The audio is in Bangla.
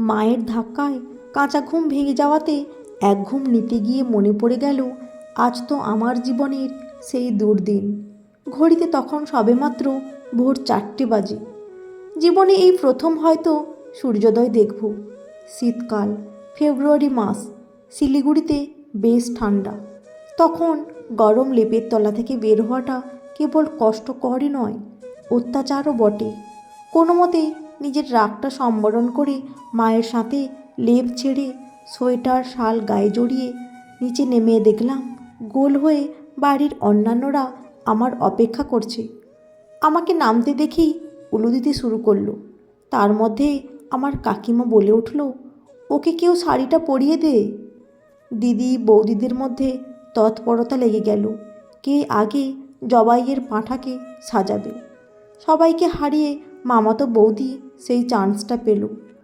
মায়ের ধাক্কায় কাঁচা ঘুম ভেঙে যাওয়াতে এক ঘুম নিতে গিয়ে মনে পড়ে গেল আজ তো আমার জীবনের সেই দুর্দিন। ঘড়িতে তখন সবেমাত্র ভোর 4টে বাজে। জীবনে এই প্রথম হয়তো সূর্যোদয় দেখব। শীতকাল, ফেব্রুয়ারি মাস, শিলিগুড়িতে বেশ ঠান্ডা। তখন গরম লেপের তলা থেকে বের হওয়াটা কেবল কষ্টকরই নয়, অত্যাচারও বটে। কোনো মতে নিজের রাগটা সম্বরণ করে মায়ের সাথে লেপ ছেড়ে সোয়েটার শাল গায়ে জড়িয়ে নিচে নেমে দেখলাম গোল হয়ে বাড়ির অন্যান্যরা আমার অপেক্ষা করছে। আমাকে নামতে দেখেই উলু দিতে শুরু করলো। তার মধ্যে আমার কাকিমা বলে উঠল, ওকে কেউ শাড়িটা পরিয়ে দে। দিদি বৌদিদের মধ্যে তৎপরতা লেগে গেল, কে আগে জবাইয়ের পাঁঠাকে সাজাবে। সবাইকে হারিয়ে মামাতো বৌদি সেই চান্সটা পেল।